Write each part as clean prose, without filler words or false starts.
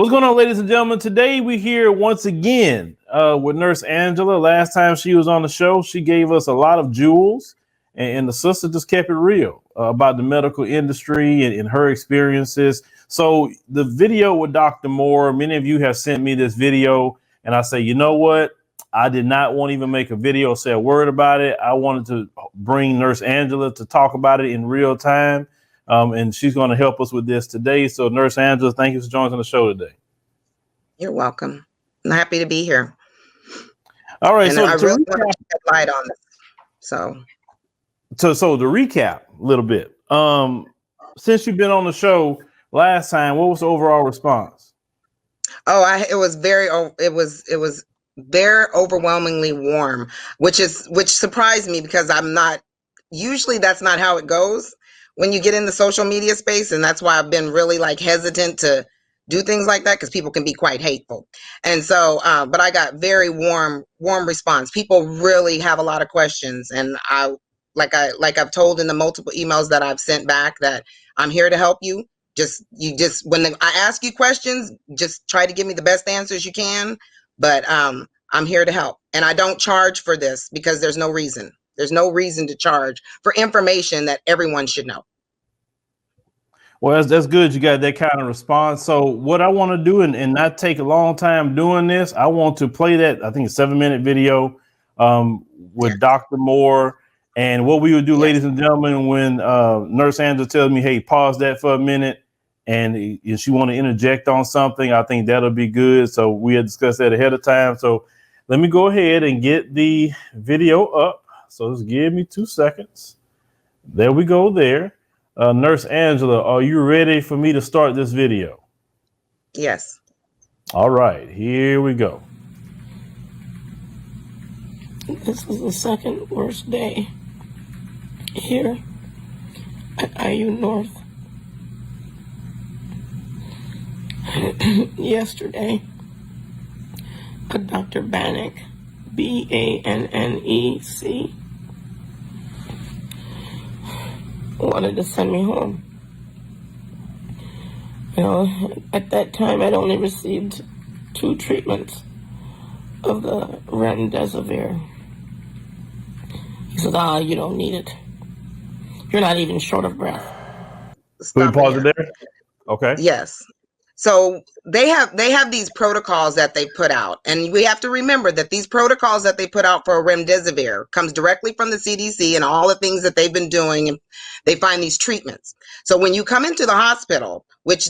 What's going on, ladies and gentlemen? Today we're here once again with Nurse Angela. Last time she was on the show, she gave us a lot of jewels, and the sister just kept it real about the medical industry and her experiences. So the video with Dr. Moore, many of you have sent me this video, and I say, you know what? I did not want to even make a video, say a word about it. I wanted to bring Nurse Angela to talk about it in real time. And she's going to help us with this today. So Nurse Angela, thank you for joining the show today. You're welcome. I'm happy to be here. All right. And So I to really recap, want to shed light on this. So to recap a little bit, since you've been on the show last time, what was the overall response? It was very overwhelmingly warm, which surprised me because usually that's not how it goes when you get in the social media space. And that's why I've been really hesitant to do things like that, because people can be quite hateful. And so, but I got very warm response. People really have a lot of questions. And I've told in the multiple emails that I've sent back that I'm here to help you. When I ask you questions, just try to give me the best answers you can. But I'm here to help. And I don't charge for this because there's no reason. There's no reason to charge for information that everyone should know. Well, that's good. You got that kind of response. So what I want to do and not take a long time doing this, I want to play that, I think, 7-minute video with Dr. Moore. And what we would do, ladies and gentlemen, when Nurse Angela tells me, hey, pause that for a minute, and if she want to interject on something, I think that'll be good. So we had discussed that ahead of time. So let me go ahead and get the video up. So just give me 2 seconds. There we go there. Nurse Angela, are you ready for me to start this video? Yes. All right, here we go. This is the second worst day here at IU North. Yesterday, a Dr. Bannock, Bannec, wanted to send me home. You know, at that time, I'd only received 2 treatments of the remdesivir. He says, you don't need it. You're not even short of breath. Can we pause it there? Okay. Yes. So they have these protocols that they put out, and we have to remember that these protocols that they put out for remdesivir comes directly from the CDC and all the things that they've been doing, and they find these treatments. So when you come into the hospital, which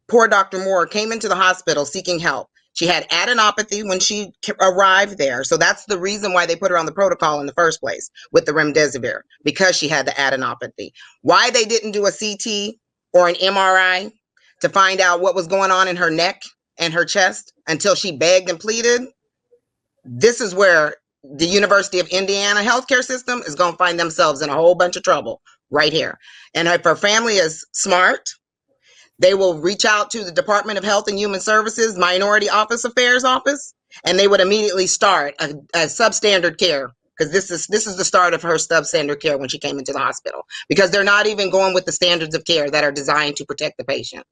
poor Dr. Moore came into the hospital seeking help, she had adenopathy when she arrived there. So that's the reason why they put her on the protocol in the first place with the remdesivir, because she had the adenopathy. Why they didn't do a CT or an MRI to find out what was going on in her neck and her chest until she begged and pleaded, this is where the University of Indiana healthcare system is going to find themselves in a whole bunch of trouble right here. And if her family is smart, they will reach out to the Department of Health and Human Services Minority Office Affairs Office, and they would immediately start a substandard care, because this is the start of her substandard care when she came into the hospital, because they're not even going with the standards of care that are designed to protect the patient.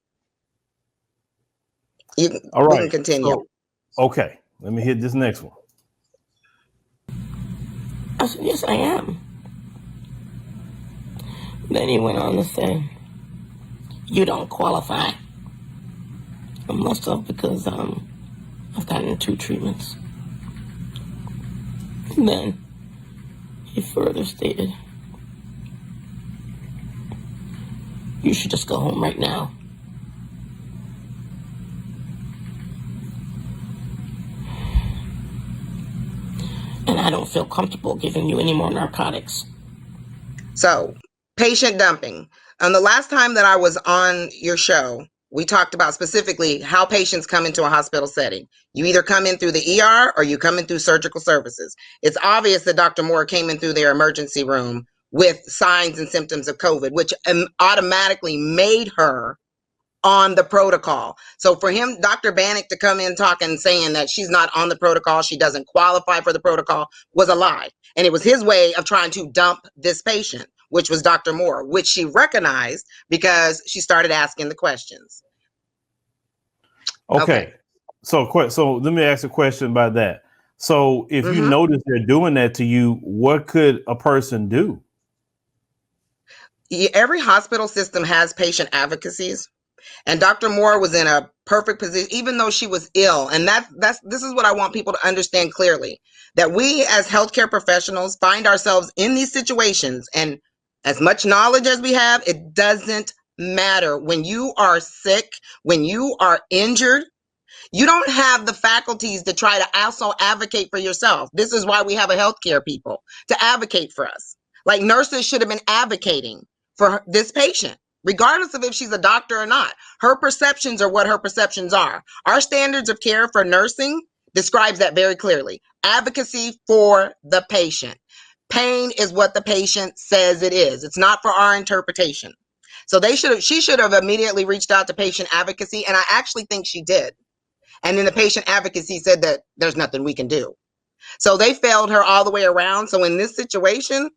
All right. We can continue. So, okay, let me hit this next one. I said, yes, I am. Then he went on to say, you don't qualify. I must have, because I've gotten 2 treatments. And then he further stated, you should just go home right now. And I don't feel comfortable giving you any more narcotics. So, patient dumping. And the last time that I was on your show, we talked about specifically how patients come into a hospital setting. You either come in through the ER or you come in through surgical services. It's obvious that Dr. Moore came in through their emergency room with signs and symptoms of COVID, which automatically made her on the protocol. So for him, Dr. Bannock, to come in talking, saying that she's not on the protocol, she doesn't qualify for the protocol, was a lie. And it was his way of trying to dump this patient, which was Dr. Moore, which she recognized because she started asking the questions. Okay. So let me ask a question about that. So if you notice they're doing that to you, what could a person do? Every hospital system has patient advocacies. And Dr. Moore was in a perfect position, even though she was ill. And this is what I want people to understand clearly, that we as healthcare professionals find ourselves in these situations. And as much knowledge as we have, it doesn't matter. When you are sick, when you are injured, you don't have the faculties to try to also advocate for yourself. This is why we have a healthcare people to advocate for us. Like nurses should have been advocating for this patient, regardless of if she's a doctor or not. Her perceptions are what her perceptions are. Our standards of care for nursing describes that very clearly. Advocacy for the patient. Pain is what the patient says it is. It's not for our interpretation. So she should have immediately reached out to patient advocacy, and I actually think she did. And then the patient advocacy said that there's nothing we can do. So they failed her all the way around. So in this situation,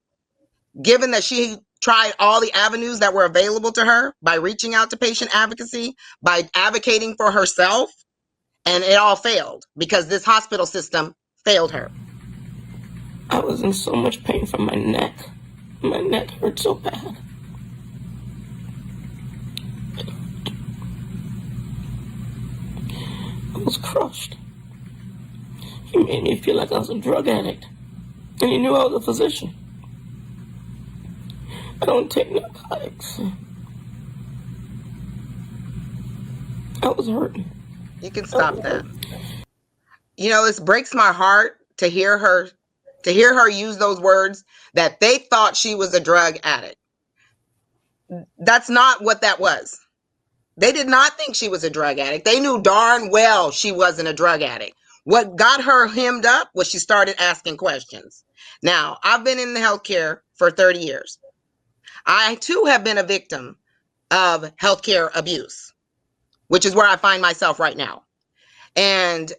given that she tried all the avenues that were available to her by reaching out to patient advocacy, by advocating for herself, and it all failed because this hospital system failed her. I was in so much pain from my neck. My neck hurt so bad. I was crushed. He made me feel like I was a drug addict. And he knew I was a physician. I don't take narcotics. I was hurting. You can stop that. You know, it breaks my heart to hear her use those words, that they thought she was a drug addict. That's not what that was. They did not think she was a drug addict. They knew darn well she wasn't a drug addict. What got her hemmed up was she started asking questions. Now, I've been in the healthcare for 30 years. I too have been a victim of healthcare abuse, which is where I find myself right now. And,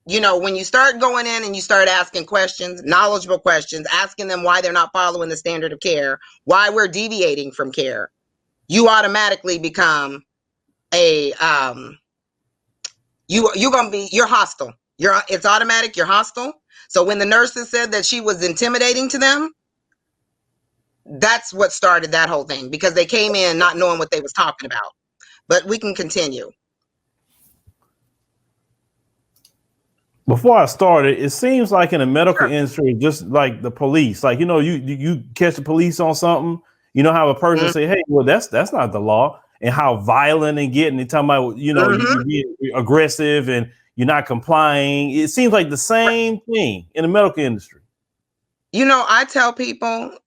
you know, when you start going in and you start asking questions, knowledgeable questions, asking them why they're not following the standard of care, why we're deviating from care, you automatically become you're hostile. It's automatic. You're hostile. So when the nurses said that she was intimidating to them, that's what started that whole thing, because they came in not knowing what they was talking about. But we can continue. Before I started, it seems like in the medical industry, just like the police, like, you know, you catch the police on something, you know how a person say, hey, well, that's not the law, and how violent they get, and they talking about, you know, you being aggressive and you're not complying. It seems like the same thing in the medical industry. You know, I tell people,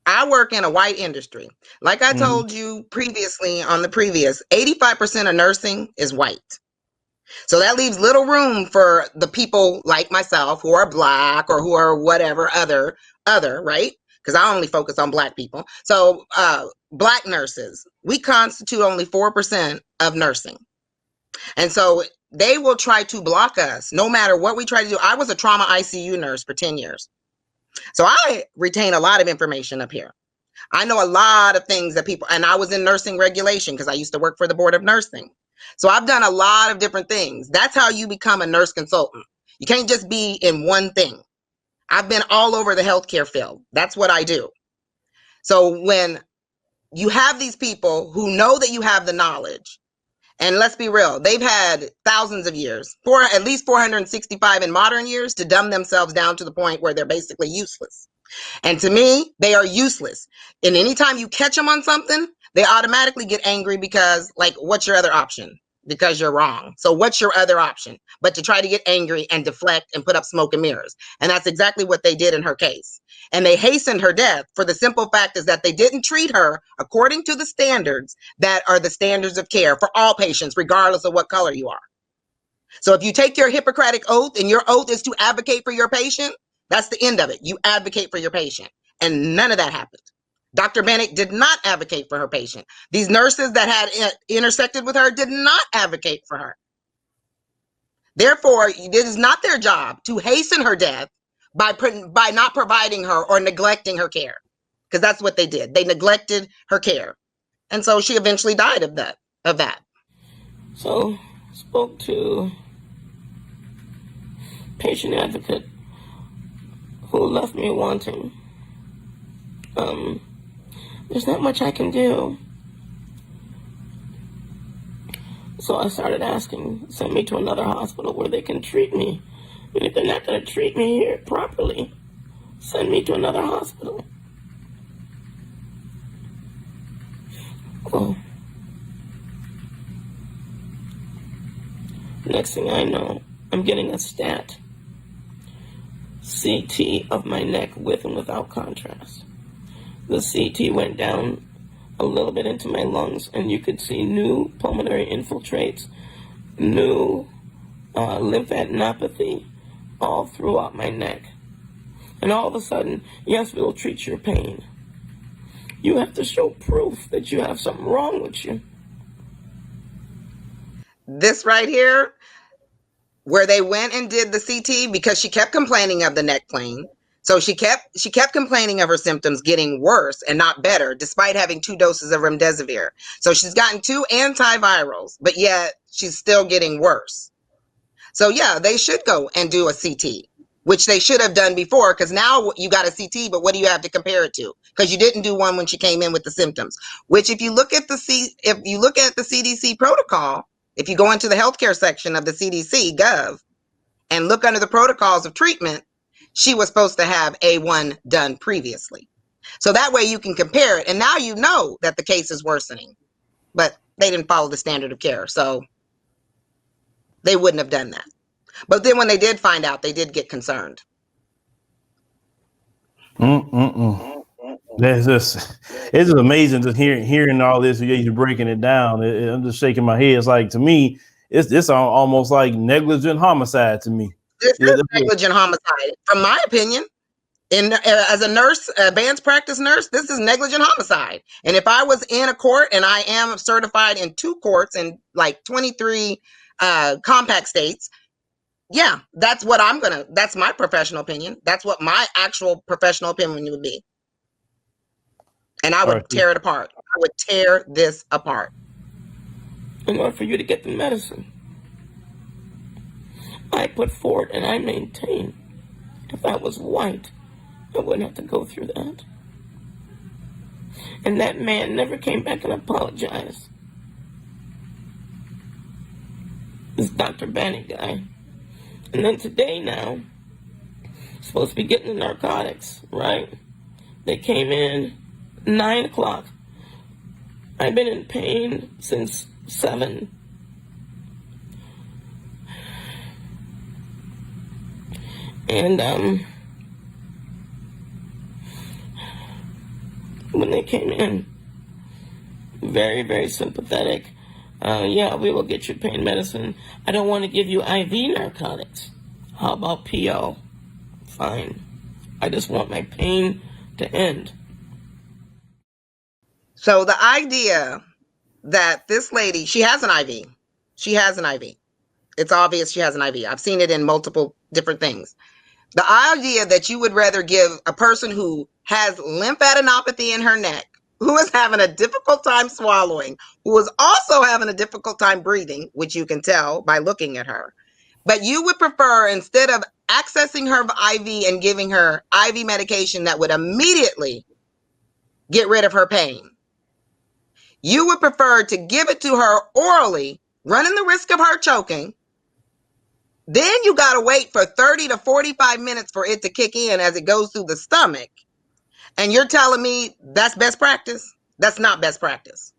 I work in a white industry. Like I told you previously on the previous, 85% of nursing is white. So that leaves little room for the people like myself who are Black or who are whatever other, right? Because I only focus on Black people. So Black nurses, we constitute only 4% of nursing. And so they will try to block us no matter what we try to do. I was a trauma ICU nurse for 10 years. So I retain a lot of information up here. I know a lot of things that people, and I was in nursing regulation because I used to work for the Board of Nursing. So I've done a lot of different things. That's how you become a nurse consultant. You can't just be in one thing. I've been all over the healthcare field. That's what I do. So when you have these people who know that you have the knowledge, and let's be real, they've had thousands of years, at least 465 in modern years, to dumb themselves down to the point where they're basically useless. And to me, they are useless. And anytime you catch them on something, they automatically get angry because, like, what's your other option? Because you're wrong. So what's your other option? But to try to get angry and deflect and put up smoke and mirrors. And that's exactly what they did in her case. And they hastened her death for the simple fact is that they didn't treat her according to the standards that are the standards of care for all patients, regardless of what color you are. So if you take your Hippocratic oath and your oath is to advocate for your patient, that's the end of it. You advocate for your patient. And none of that happened. Dr. Bennett did not advocate for her patient. These nurses that had intersected with her did not advocate for her. Therefore, it is not their job to hasten her death by not providing her or neglecting her care. Because that's what they did. They neglected her care. And so she eventually died of that. So spoke to patient advocate who left me wanting. There's not much I can do. So I started asking, send me to another hospital where they can treat me. And if they're not going to treat me here properly, send me to another hospital. Well, next thing I know, I'm getting a stat CT of my neck with and without contrast. The CT went down a little bit into my lungs, and you could see new pulmonary infiltrates, new lymphadenopathy all throughout my neck. And all of a sudden, yes, we'll treat your pain. You have to show proof that you have something wrong with you. This right here, where they went and did the CT, because she kept complaining of the neck pain. So she kept complaining of her symptoms getting worse and not better, despite having 2 doses of remdesivir. So she's gotten 2 antivirals, but yet she's still getting worse. So yeah, they should go and do a CT, which they should have done before, because now you got a CT, but what do you have to compare it to? Because you didn't do one when she came in with the symptoms. Which, if you look at the CDC protocol, if you go into the healthcare section of the CDC Gov and look under the protocols of treatment, she was supposed to have A1 done previously. So that way you can compare it. And now you know that the case is worsening, but they didn't follow the standard of care. So they wouldn't have done that. But then when they did find out, they did get concerned. It's just amazing just hearing all this. You're breaking it down. I'm just shaking my head. It's like, to me, it's almost like negligent homicide to me. This is negligent homicide, from my opinion. As a nurse, advanced practice nurse, this is negligent homicide. And if I was in a court, and I am certified in 2 courts in like 23 compact states, yeah, that's my professional opinion. That's what my actual professional opinion would be. And I would tear it apart. I would tear this apart. In order for you to get the medicine, I put forward and I maintain, if I was white, I wouldn't have to go through that. And that man never came back and apologized. This Dr. Banny guy. And then today now, supposed to be getting the narcotics, right? They came in 9 o'clock. I've been in pain since 7. And when they came in, very, very sympathetic. Yeah, we will get you pain medicine. I don't want to give you IV narcotics. How about PO? Fine. I just want my pain to end. So the idea that this lady, she has an IV. She has an IV. It's obvious she has an IV. I've seen it in multiple different things. The idea that you would rather give a person who has lymphadenopathy in her neck, who is having a difficult time swallowing, who is also having a difficult time breathing, which you can tell by looking at her, but you would prefer, instead of accessing her IV and giving her IV medication that would immediately get rid of her pain, you would prefer to give it to her orally, running the risk of her choking. Then you got to wait for 30 to 45 minutes for it to kick in as it goes through the stomach. And you're telling me that's best practice? That's not best practice.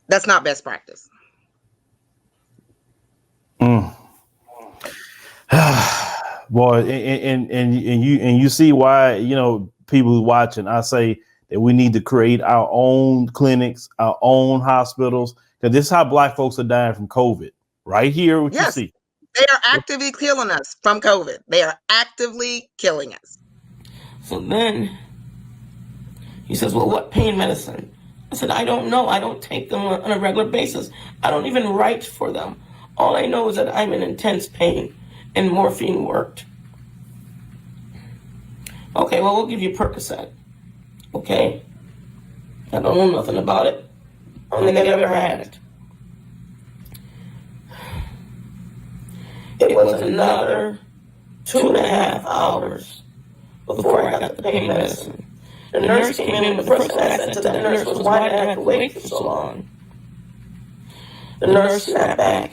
That's not best practice. Boy, and you see why, people watching, I say that we need to create our own clinics, our own hospitals, because this is how Black folks are dying from COVID. Right here, what you see. They are actively killing us from COVID. They are actively killing us. So then he says, well, what pain medicine? I said, I don't know. I don't take them on a regular basis. I don't even write for them. All I know is that I'm in intense pain and morphine worked. Okay, well, we'll give you Percocet. Okay? I don't know nothing about it. I don't think I've ever had it. It was another 2.5 hours before I got the pain medicine. The nurse came in, but the first thing I said to that nurse was, why did I have to wait for so long? The nurse snapped back,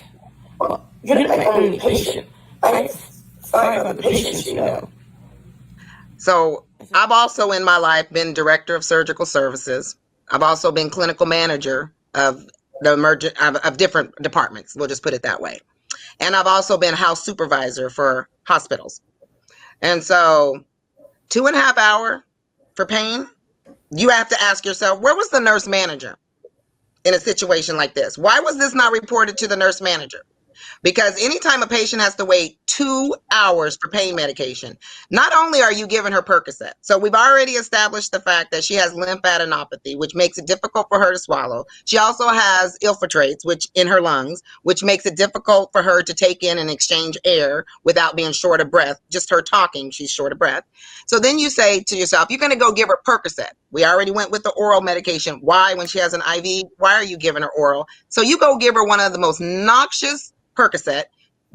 well, you're not my only patient. I have 5 other patients, you know. So I've also in my life been director of surgical services. I've also been clinical manager of the emergent of different departments. We'll just put it that way. And I've also been house supervisor for hospitals. And so 2.5 hours for pain, you have to ask yourself, where was the nurse manager in a situation like this? Why was this not reported to the nurse manager? Because anytime a patient has to wait 2 hours for pain medication, not only are you giving her Percocet, so we've already established the fact that she has lymphadenopathy, which makes it difficult for her to swallow. She also has infiltrates, which in her lungs, which makes it difficult for her to take in and exchange air without being short of breath. Just her talking, she's short of breath. So then you say to yourself, you're going to go give her Percocet. We already went with the oral medication. Why, when she has an IV, why are you giving her oral? So you go give her one of the most noxious Percocet,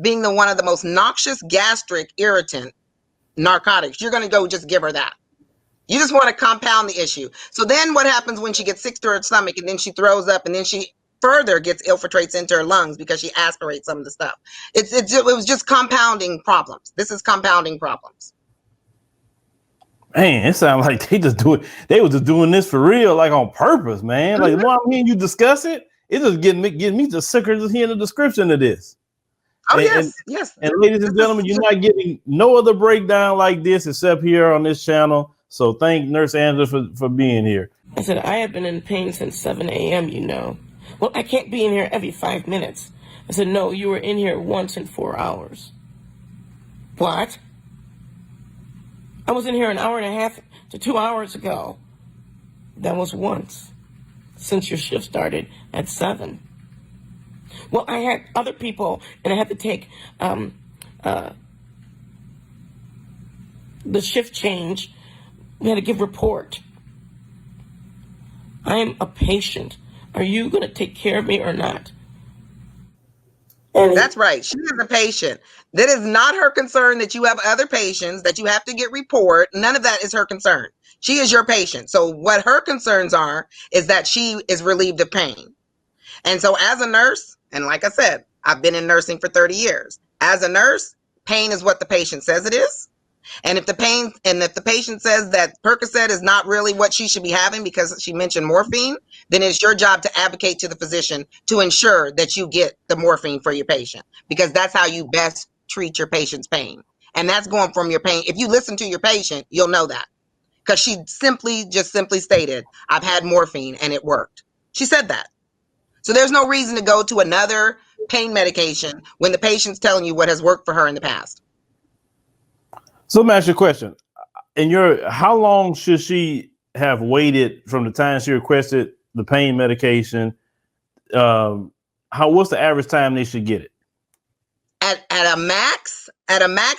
being one of the most noxious gastric irritant narcotics. You're going to go just give her that. You just want to compound the issue. So then what happens when she gets sick to her stomach and then she throws up and then she further gets infiltrates into her lungs because she aspirates some of the stuff. It was just compounding problems. This is compounding problems. Man, it sounds like they was just doing this for real, like on purpose, man. Like, while me and you discuss it, it just getting me just sicker just hearing the description of this. Oh, yes. And ladies and gentlemen, you're not getting no other breakdown like this except here on this channel. So thank Nurse Angela for being here. I said, I have been in pain since 7 a.m., you know. Well, I can't be in here every 5 minutes. I said, no, you were in here once in 4 hours. What? I was in here an hour and a half to 2 hours ago. That was once, since your shift started at 7. Well, I had other people, and I had to take the shift change. We had to give report. I am a patient. Are you going to take care of me or not? And that's right. She is a patient. That is not her concern that you have other patients, that you have to get report. None of that is her concern. She is your patient. So what her concerns are is that she is relieved of pain. And so as a nurse, and like I said, I've been in nursing for 30 years. As a nurse, pain is what the patient says it is. And if the patient says that Percocet is not really what she should be having because she mentioned morphine, then it's your job to advocate to the physician to ensure that you get the morphine for your patient, because that's how you best treat your patient's pain. And that's going from your pain. If you listen to your patient, you'll know that, because she simply stated, I've had morphine and it worked. She said that. So there's no reason to go to another pain medication when the patient's telling you what has worked for her in the past. So let me ask you a question. How long should she have waited from the time she requested the pain medication? What's the average time they should get it? At a max,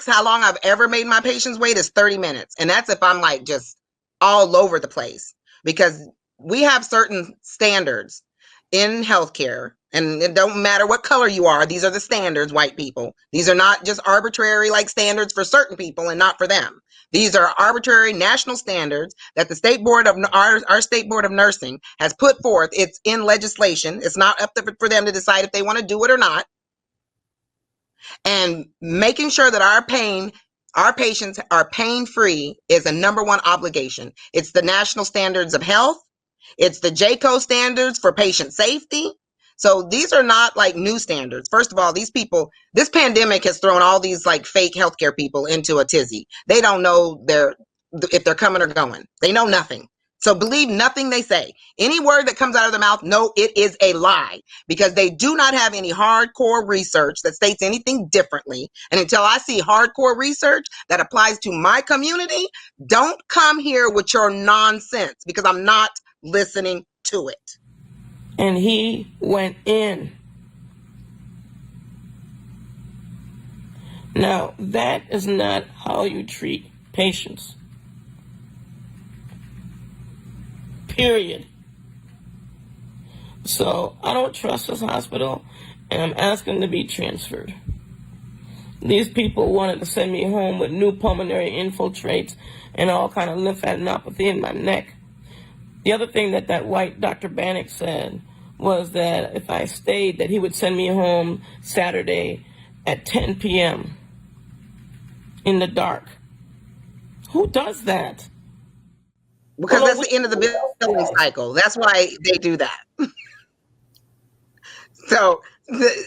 how long I've ever made my patients wait is 30 minutes. And that's if I'm like just all over the place, because we have certain standards in healthcare, and it don't matter what color you are. These are the standards, white people. These are not just arbitrary like standards for certain people and not for them. These are arbitrary national standards that the state board of our state board of nursing has put forth. It's in legislation. It's not up for them to decide if they want to do it or not. And making sure that our patients are pain-free is a number one obligation. It's the national standards of health. It's the JCO standards for patient safety. So these are not like new standards. First of all, this pandemic has thrown all these like fake healthcare people into a tizzy. They don't know if they're coming or going. They know nothing. So believe nothing they say. Any word that comes out of their mouth, no, it is a lie, because they do not have any hardcore research that states anything differently. And until I see hardcore research that applies to my community, don't come here with your nonsense, because I'm not listening to it. And he went in. Now, that is not how you treat patients. Period. So I don't trust this hospital, and I'm asking to be transferred. These people wanted to send me home with new pulmonary infiltrates and all kind of lymphadenopathy in my neck. The other thing that white Dr. Bannock said was that if I stayed, that he would send me home Saturday at 10 p.m. in the dark. Who does that? Because that's the end of the billing cycle. That's why they do that. So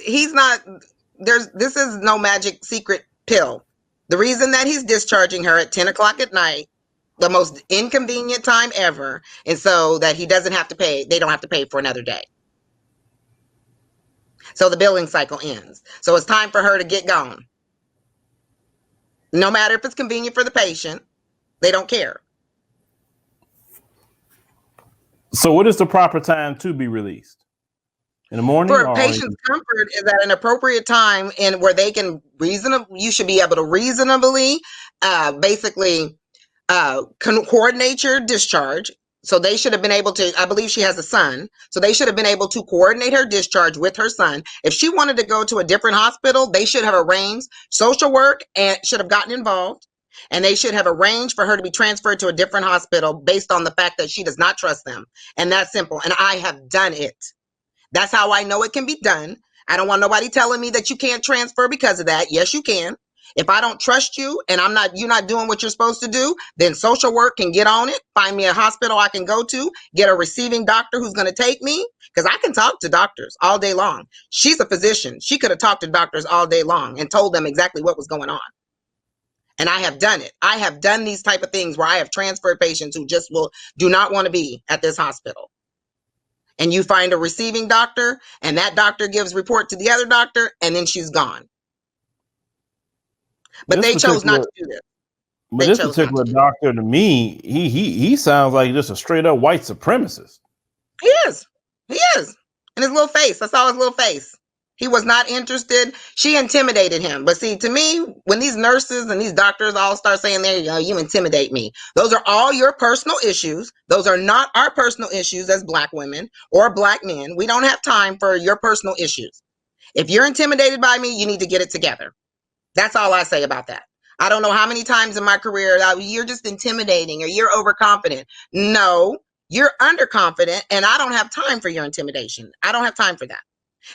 he's not, this is no magic secret pill. The reason that he's discharging her at 10 o'clock at night, the most inconvenient time ever, is so that he doesn't have to pay, they don't have to pay for another day. So the billing cycle ends. So it's time for her to get gone. No matter if it's convenient for the patient, they don't care. So what is the proper time to be released? In the morning? For a patient's comfort is at an appropriate time and where they can you should be able to reasonably basically coordinate your discharge. So they should have been able to, I believe she has a son, so they should have been able to coordinate her discharge with her son. If she wanted to go to a different hospital, they should have arranged, social work and should have gotten involved, and they should have arranged for her to be transferred to a different hospital based on the fact that she does not trust them. And that's simple. And I have done it. That's how I know it can be done. I don't want nobody telling me that you can't transfer because of that. Yes, you can. If I don't trust you and you're not doing what you're supposed to do, then social work can get on it, find me a hospital I can go to, get a receiving doctor who's going to take me, because I can talk to doctors all day long. She's a physician. She could have talked to doctors all day long and told them exactly what was going on. And I have done it. I have done these type of things where I have transferred patients who just do not want to be at this hospital. And you find a receiving doctor, and that doctor gives report to the other doctor, and then she's gone. But they chose not to do this. But this particular doctor, to me, he sounds like just a straight up white supremacist. He is. He is. And his little face. I saw his little face. He was not interested. She intimidated him. But see, to me, when these nurses and these doctors all start saying, there you go, you intimidate me. Those are all your personal issues. Those are not our personal issues as Black women or Black men. We don't have time for your personal issues. If you're intimidated by me, you need to get it together. That's all I say about that. I don't know how many times in my career you're just intimidating or you're overconfident. No, you're underconfident, and I don't have time for your intimidation. I don't have time for that.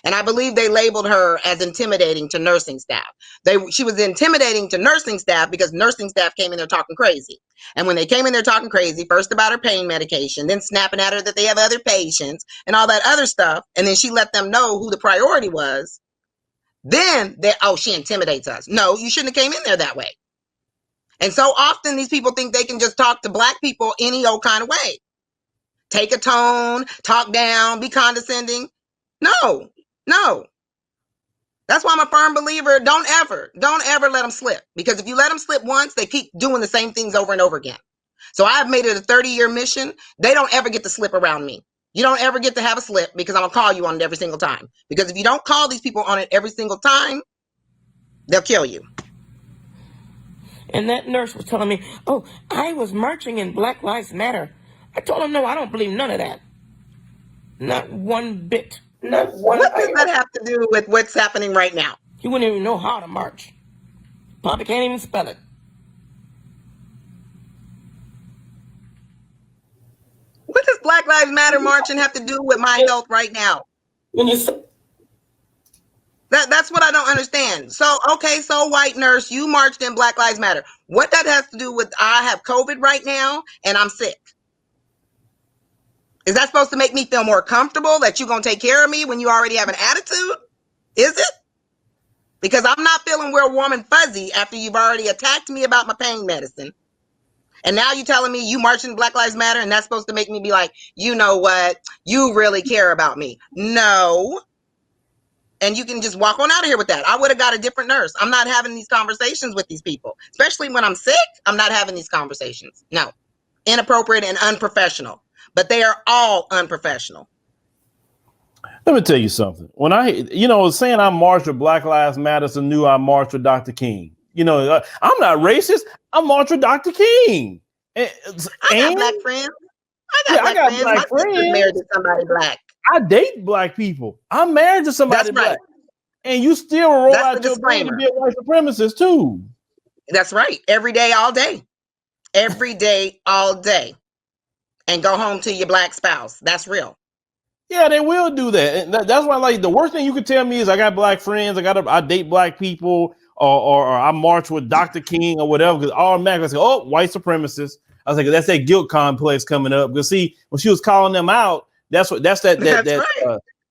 And I believe they labeled her as intimidating to nursing staff. She was intimidating to nursing staff because nursing staff came in there talking crazy. And when they came in there talking crazy, first about her pain medication, then snapping at her that they have other patients and all that other stuff. And then she let them know who the priority was. Then she intimidates us. No, you shouldn't have came in there that way. And so often these people think they can just talk to Black people any old kind of way. Take a tone, talk down, be condescending. No. That's why I'm a firm believer. Don't ever let them slip. Because if you let them slip once, they keep doing the same things over and over again. So I've made it a 30-year mission. They don't ever get to slip around me. You don't ever get to have a slip because I'm going to call you on it every single time. Because if you don't call these people on it every single time, they'll kill you. And that nurse was telling me, oh, I was marching in Black Lives Matter. I told him, no, I don't believe none of that. Not one bit. Not one. What does that have to do with what's happening right now? You wouldn't even know how to march. Papa can't even spell it. What does Black Lives Matter marching have to do with my health right now? That's what I don't understand. So, okay, so white nurse, you marched in Black Lives Matter. What that has to do with I have COVID right now and I'm sick? Is that supposed to make me feel more comfortable that you're going to take care of me when you already have an attitude? Is it? Because I'm not feeling real warm and fuzzy after you've already attacked me about my pain medicine. And now you're telling me you marching Black Lives Matter and that's supposed to make me be like, you know what? You really care about me. No. And you can just walk on out of here with that. I would have got a different nurse. I'm not having these conversations with these people. Especially when I'm sick, I'm not having these conversations. No. Inappropriate and unprofessional. But they are all unprofessional. Let me tell you something. When saying I marched with Black Lives Matter, so knew I marched with Dr. King. I'm not racist. I marched with Dr. King. I got Black friends. I got Black friends. My sister's married to somebody Black. I date Black people. I'm married to somebody Black. And you still roll That's the out your bed to disclaimer. be a white supremacist too. That's right. Every day, all day. Every day, all day. And go home to your black spouse. That's real. Yeah, they will do that. And that's why, like, the worst thing you could tell me is I got black friends, I date black people, or I march with Dr. King or whatever, because automatically I say, oh, white supremacists. I was like, that's that guilt complex coming up. Because see, when she was calling them out, that's Right.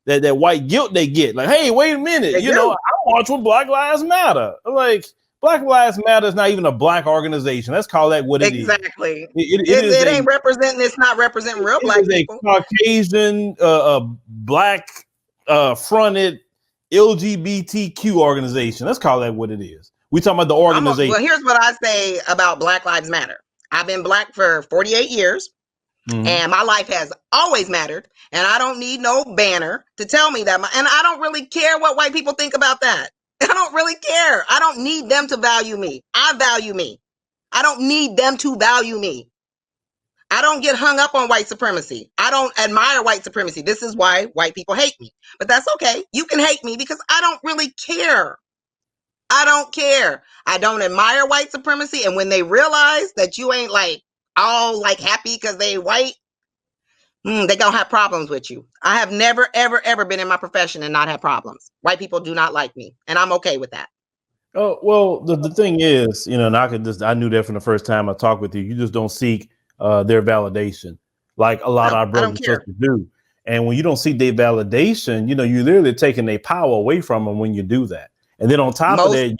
that white guilt they get. Like, hey, wait a minute, They do. I march with Black Lives Matter. I'm like, Black Lives Matter is not even a black organization. Let's call that what it is. Exactly. It is It ain't representing. It's not representing real black people. a Caucasian, black fronted LGBTQ organization. Let's call that what it is. We talking about the organization. Well, here's what I say about Black Lives Matter. I've been black for 48 years, and my life has always mattered. And I don't need no banner to tell me that. And I don't really care what white people think about that. I don't really care. I don't need them to value me. I value me. I don't need them to value me. I don't get hung up on white supremacy. I don't admire white supremacy. This is why white people hate me. But that's okay. You can hate me because I don't really care. I don't care. I don't admire white supremacy. And when they realize that you ain't like all like happy because they white, they gonna have problems with you. I have never, ever, ever been in my profession and not had problems. White people do not like me, and I'm okay with that. Oh, well, the thing is, and I knew that from the first time I talked with you. You just don't seek their validation like a lot of our brothers and sisters do. And when you don't seek their validation, you're literally taking their power away from them when you do that. And then on top of that,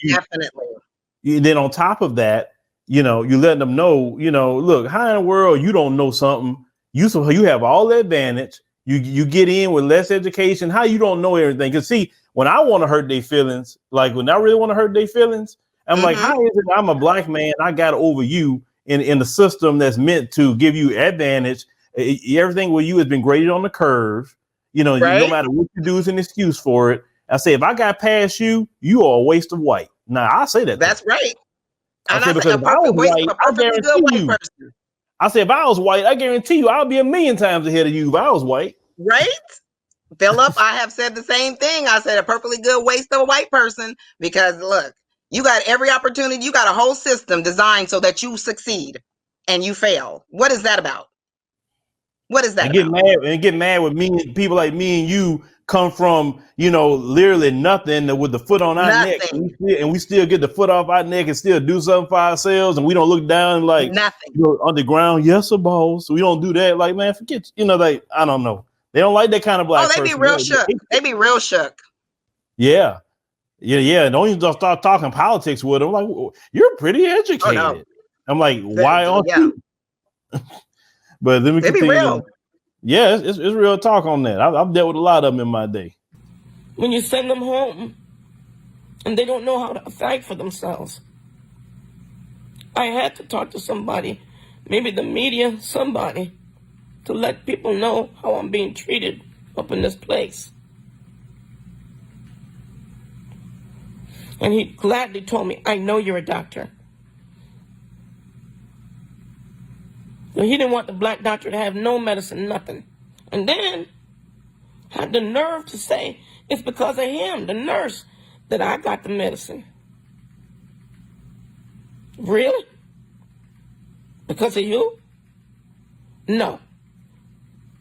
on top of that, you letting them know, look, how in the world you don't know something? You have all the advantage. You get in with less education. How you don't know everything? Because see, when I want to hurt their feelings, like when I really want to hurt their feelings, I'm like, how is it I'm a black man? I got over you in the system that's meant to give you advantage. Everything with you has been graded on the curve. No matter what you do is an excuse for it. I say, if I got past you, you are a waste of white. Now I say that. That's right. I say, because if I was white, I guarantee you. I say, if I was white, I guarantee you I'll be a million times ahead of you if I was white. Right? Phillip, I have said the same thing. I said a perfectly good waste of a white person because look, you got every opportunity. You got a whole system designed so that you succeed and you fail. What is that about? What is that and get mad with me, people like me and you come from, literally nothing with the foot on our neck. And we still get the foot off our neck and still do something for ourselves. And we don't look down like nothing on the ground. Yes, a boss. So we don't do that. Like, man, forget, like, I don't know. They don't like that kind of black person. Be real shook. They be real shook. Yeah. Don't even just start talking politics with them. Like, you're pretty educated. Oh, no. I'm like, why aren't you? But let me continue. Be real. Yeah, it's real talk on that. I've dealt with a lot of them in my day. When you send them home and they don't know how to fight for themselves, I had to talk to somebody, maybe the media, somebody, to let people know how I'm being treated up in this place. And he gladly told me, I know you're a doctor. So he didn't want the black doctor to have no medicine, nothing. And then had the nerve to say it's because of him, the nurse, that I got the medicine. Really? Because of you? No.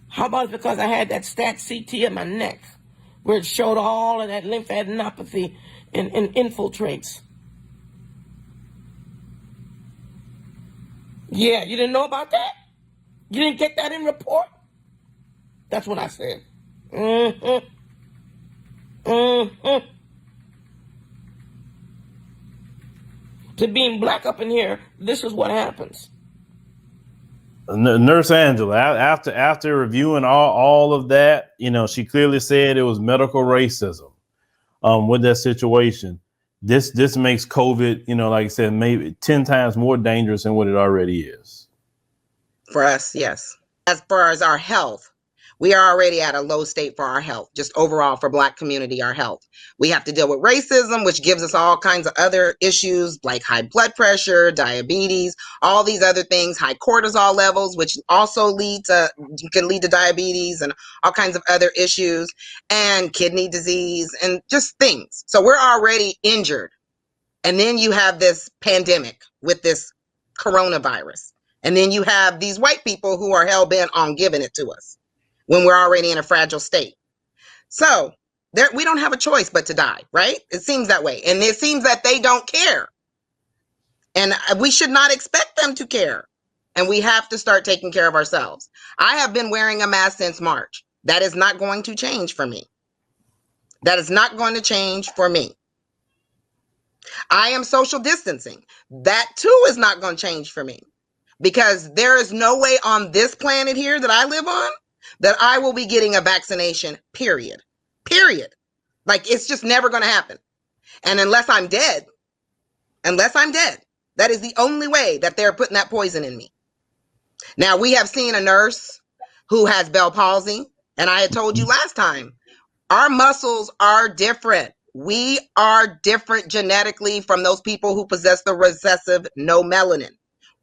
How about because I had that stat CT in my neck where it showed all of that lymphadenopathy and infiltrates? Yeah, you didn't know about that? You didn't get that in report? That's what I said. To being black up in here, this is what happens. Nurse Angela, after reviewing all of that, she clearly said it was medical racism with that situation. This makes COVID, like I said, maybe 10 times more dangerous than what it already is. For us, yes. As far as our health, We are already at a low state for our health, just overall for Black community, our health. We have to deal with racism, which gives us all kinds of other issues like high blood pressure, diabetes, all these other things, high cortisol levels, which also can lead to diabetes and all kinds of other issues, and kidney disease and just things. So we're already injured. And then you have this pandemic with this coronavirus. And then you have these white people who are hell-bent on giving it to us when we're already in a fragile state. So we don't have a choice but to die, right? It seems that way. And it seems that they don't care. And we should not expect them to care. And we have to start taking care of ourselves. I have been wearing a mask since March. That is not going to change for me. That is not going to change for me. I am social distancing. That too is not going to change for me. Because there is no way on this planet here that I live on that I will be getting a vaccination, period. Period. Like, it's just never going to happen. And unless I'm dead, that is the only way that they're putting that poison in me. Now, we have seen a nurse who has Bell palsy, and I had told you last time, our muscles are different. We are different genetically from those people who possess the recessive no melanin.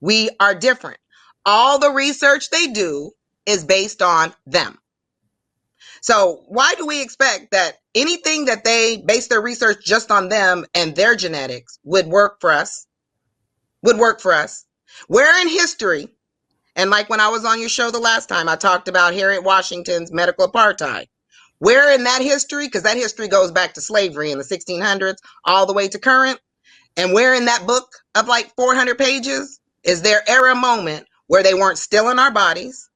We are different. All the research they do is based on them. So why do we expect that anything that they base their research just on them and their genetics would work for us? Where in history, and like when I was on your show the last time, I talked about Harriet Washington's medical apartheid. Where in that history, because that history goes back to slavery in the 1600s all the way to current, and where in that book of like 400 pages is there ever a moment where they weren't stealing our bodies,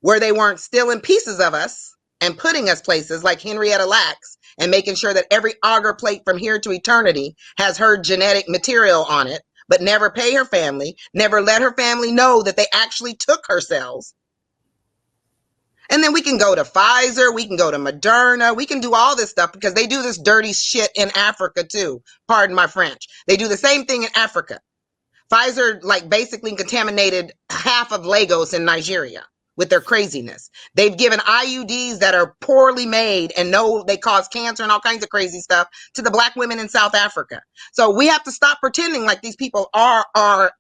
where they weren't stealing pieces of us and putting us places like Henrietta Lacks and making sure that every auger plate from here to eternity has her genetic material on it, but never pay her family, never let her family know that they actually took her cells. And then we can go to Pfizer, we can go to Moderna, we can do all this stuff because they do this dirty shit in Africa too. Pardon my French. They do the same thing in Africa. Pfizer like basically contaminated half of Lagos in Nigeria with their craziness. They've given IUDs that are poorly made and know they cause cancer and all kinds of crazy stuff to the Black women in South Africa. So we have to stop pretending like these people are our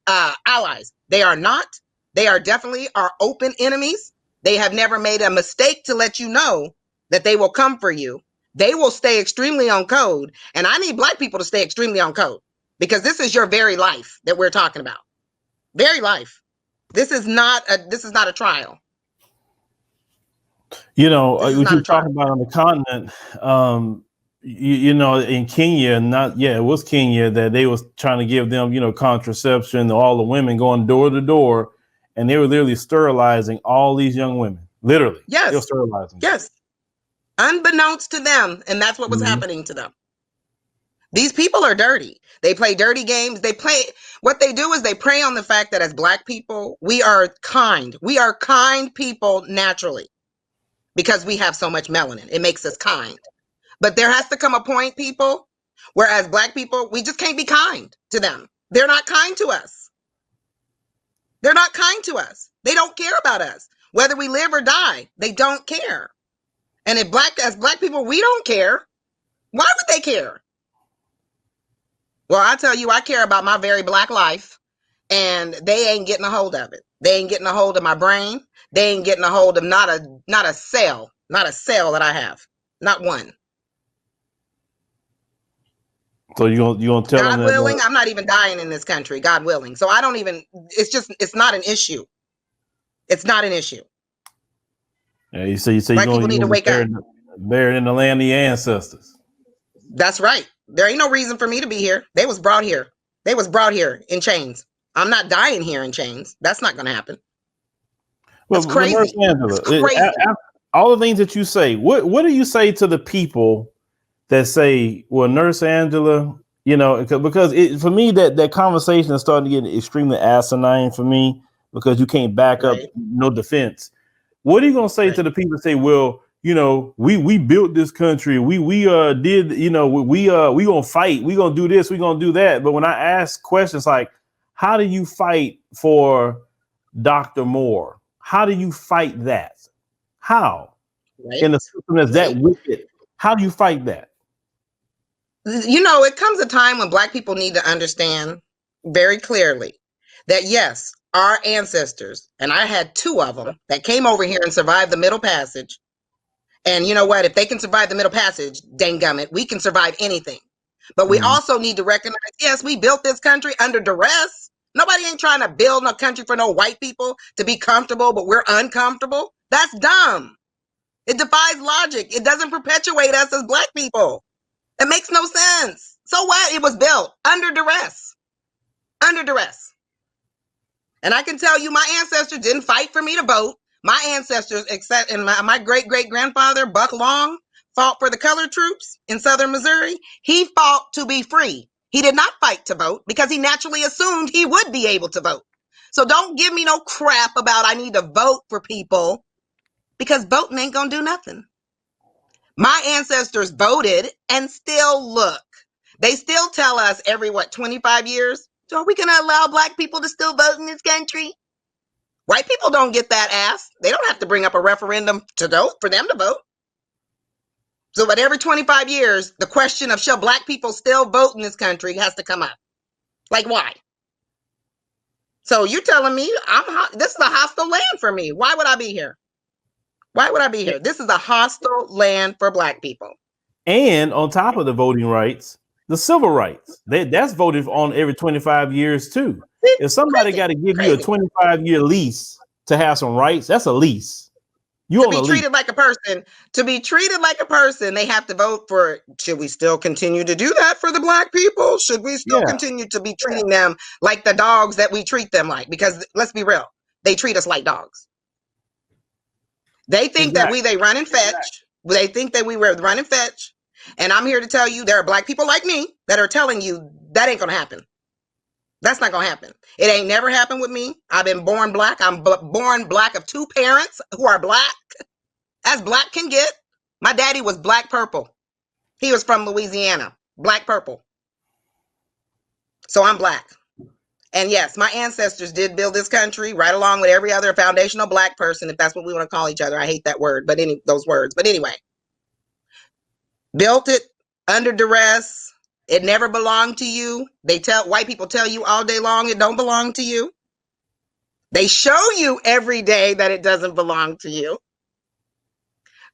allies. They are not. They are definitely our open enemies. They have never made a mistake to let you know that they will come for you. They will stay extremely on code. And I need Black people to stay extremely on code because this is your very life that we're talking about. Very life. This is not a trial. You know, what you're talking about on the continent, you know, in Kenya, it was Kenya that they was trying to give them, you know, contraception to all the women going door to door. And they were literally sterilizing all these young women. Literally. Yes. They were sterilizing. Yes. Unbeknownst to them. And that's what was happening to them. These people are dirty. They play dirty games. What they do is they prey on the fact that as Black people, we are kind. We are kind people naturally because we have so much melanin. It makes us kind. But there has to come a point, people, where as Black people, we just can't be kind to them. They're not kind to us. They're not kind to us. They don't care about us. Whether we live or die, they don't care. And as Black people, we don't care. Why would they care? Well, I tell you, I care about my very Black life, and they ain't getting a hold of it. They ain't getting a hold of my brain. They ain't getting a hold of not a cell that I have, not one. So you gonna tell God them willing, that, I'm not even dying in this country. God willing. So I don't even. It's not an issue. It's not an issue. Yeah, you say Black people need to wake up. Buried in the land of your ancestors. That's right. There ain't no reason for me to be here. They was brought here. They was brought here in chains. I'm not dying here in chains. That's not going to happen. That's crazy. Angela, all the things that you say, what do you say to the people that say, well, Nurse Angela, you know, because for me, that conversation is starting to get extremely asinine for me because you can't back up no defense. What are you going to say to the people that say, well, you know, we built this country. We did, you know, we going to fight. We going to do this. We going to do that. But when I ask questions like, how do you fight for Dr. Moore? How do you fight that? How? Right. In a system that's that wicked, how do you fight that? You know, it comes a time when Black people need to understand very clearly that, yes, our ancestors, and I had 2 of them that came over here and survived the Middle Passage. And you know what? If they can survive the Middle Passage, danggummit, we can survive anything. But we also need to recognize, yes, we built this country under duress. Nobody ain't trying to build a country for no white people to be comfortable, but we're uncomfortable. That's dumb. It defies logic. It doesn't perpetuate us as Black people. It makes no sense. So what? It was built under duress. Under duress. And I can tell you, my ancestors didn't fight for me to vote. My ancestors, except and my great-great-grandfather, Buck Long, fought for the colored troops in southern Missouri. He fought to be free. He did not fight to vote because he naturally assumed he would be able to vote. So don't give me no crap about I need to vote for people, because voting ain't gonna do nothing. My ancestors voted, and still look. They still tell us every, 25 years? So are we going to allow Black people to still vote in this country? White people don't get that asked. They don't have to bring up a referendum to vote for them to vote. So, but every 25 years, the question of shall Black people still vote in this country has to come up. Like, why? So you're telling me this is a hostile land for me. Why would I be here? Why would I be here? This is a hostile land for Black people. And on top of the voting rights, the civil rights, that's voted on every 25 years too. If somebody got to give you a 25-year lease to have some rights, that's a lease. You to be treated like a person, they have to vote for, should we still continue to do that for the Black people? Should we still continue to be treating them like the dogs that we treat them like? Because let's be real, they treat us like dogs. They think that they run and fetch. They think that we run and fetch. And I'm here to tell you, there are Black people like me that are telling you that ain't going to happen. That's not going to happen. It ain't never happened with me. I've been born Black. I'm born Black of 2 parents who are Black, as Black can get. My daddy was Black purple. He was from Louisiana, Black purple. So I'm Black. And yes, my ancestors did build this country right along with every other foundational Black person, if that's what we want to call each other. I hate that word, but those words. But anyway, built it under duress. It never belonged to you. White people tell you all day long it don't belong to you. They show you every day that it doesn't belong to you,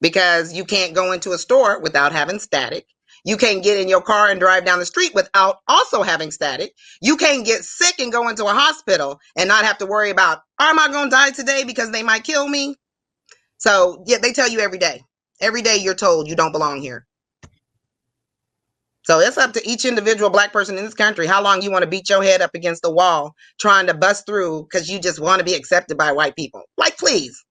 because you can't go into a store without having static. You can't get in your car and drive down the street without also having static. You can't get sick and go into a hospital and not have to worry about, am I going to die today because they might kill me? So yeah, they tell you every day. Every day you're told you don't belong here. So it's up to each individual Black person in this country how long you want to beat your head up against the wall trying to bust through because you just want to be accepted by white people. Like, please.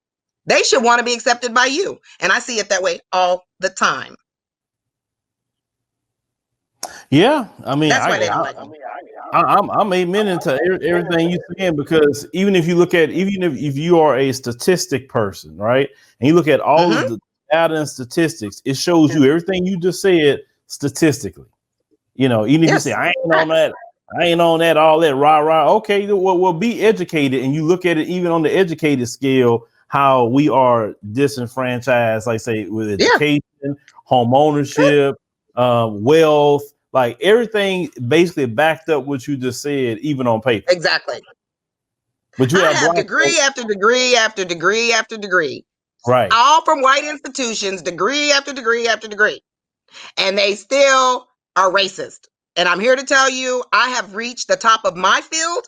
They should want to be accepted by you. And I see it that way all the time. Yeah, I mean, that's why they don't like me. I'm amen to everything you're saying, because even if you are a statistic person, right, and you look at all of the data and statistics, it shows you everything you just said statistically. You know, even if you say I ain't on that, all that rah. Okay, well, be educated, and you look at it even on the educated scale, how we are disenfranchised, like say with education, home ownership, wealth. Like everything basically backed up what you just said, even on paper. Exactly. But you have degree after degree after degree after degree. Right. All from white institutions, degree after degree after degree. And they still are racist. And I'm here to tell you, I have reached the top of my field.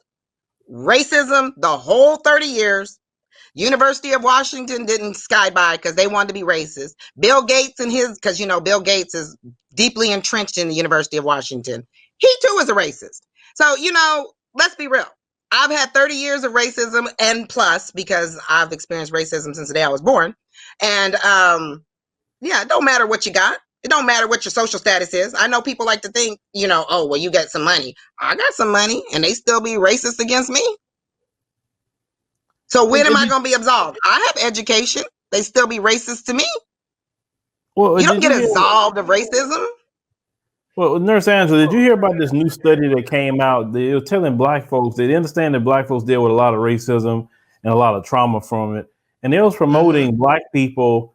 Racism, the whole 30 years. University of Washington didn't sky by because they wanted to be racist. Bill Gates because Bill Gates is deeply entrenched in the University of Washington. He too is a racist. So, let's be real. I've had 30 years of racism and plus, because I've experienced racism since the day I was born. And it don't matter what you got. It don't matter what your social status is. I know people like to think, you got some money. I got some money and they still be racist against me. So when am I going to be absolved? I have education. They still be racist to me. Well, you don't get absolved of racism. Well, Nurse Angela, did you hear about this new study that came out? They were telling Black folks, they understand that Black folks deal with a lot of racism and a lot of trauma from it. and they was promoting black people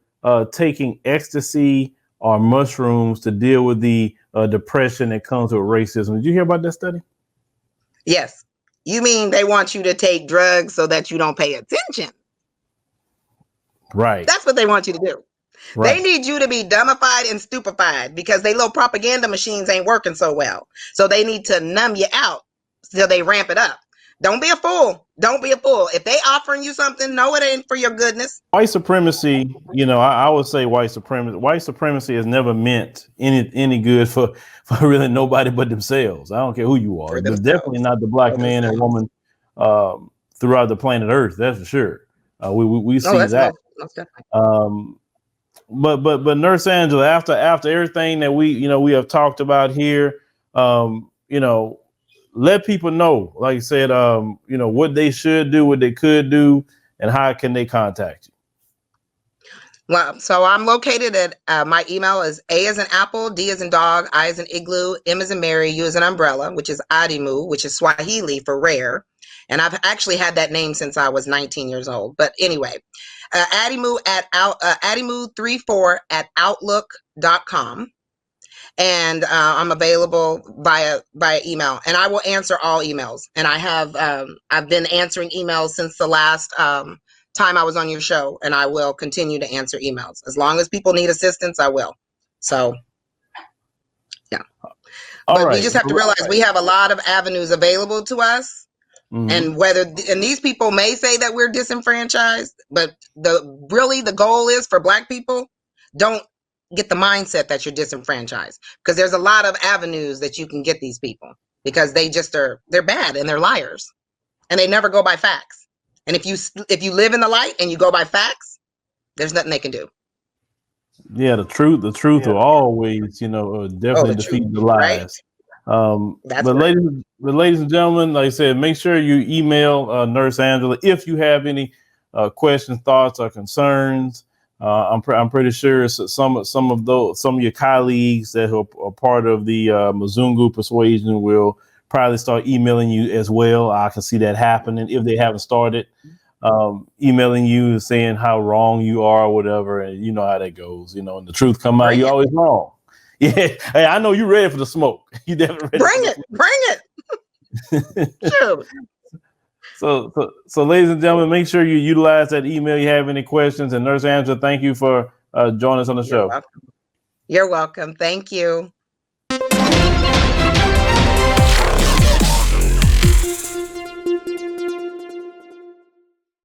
taking ecstasy or mushrooms to deal with the depression that comes with racism. Did you hear about that study? Yes. You mean they want you to take drugs so that you don't pay attention? Right. That's what they want you to do. Right. They need you to be dumbified and stupefied because they little propaganda machines ain't working so well. So they need to numb you out till they ramp it up. Don't be a fool. Don't be a fool. If they offering you something, know it ain't for your goodness. White supremacy, you know, I would say white supremacy has never meant any good for really nobody but themselves. I don't care who you are. It's definitely not the black man and woman throughout the planet Earth. That's for sure. We see that. Most definitely. But Nurse Angela, after everything that we have talked about here, you know, let people know, like I said, you know, what they should do, what they could do, and how can they contact you. Well, so I'm located at my email is A as in apple, D as in dog, I as in igloo, M as in Mary, U as in umbrella, which is Adimu, which is Swahili for rare. And I've actually had that name since I was 19 years old. But anyway, Adimu at Adimu34 at outlook.com. And I'm available via email, and I will answer all emails. And I have I've been answering emails since the last time I was on your show, and I will continue to answer emails as long as people need assistance. I will. So, yeah. But we just have to realize we have a lot of avenues available to us, and and these people may say that we're disenfranchised, but the goal is for Black people, don't get the mindset that you're disenfranchised, because there's a lot of avenues that you can get these people, because they're bad and they're liars and they never go by facts. And if you live in the light and you go by facts, there's nothing they can do. Yeah, the truth will always, you know, definitely defeat the lies. Right? But right. ladies and gentlemen, like I said, make sure you email Nurse Angela if you have any questions, thoughts, or concerns. I'm pretty sure some of your colleagues that are part of the Mzungu persuasion will probably start emailing you as well. I can see that happening if they haven't started emailing you saying how wrong you are or whatever, and you know how that goes. You know, and the truth come out, you're always wrong. Yeah, hey, I know you're ready for the smoke. You definitely ready. Bring it. Sure. So, ladies and gentlemen, make sure you utilize that email. You have any questions? And Nurse Angela, thank you for joining us on the show. You're welcome. Thank you.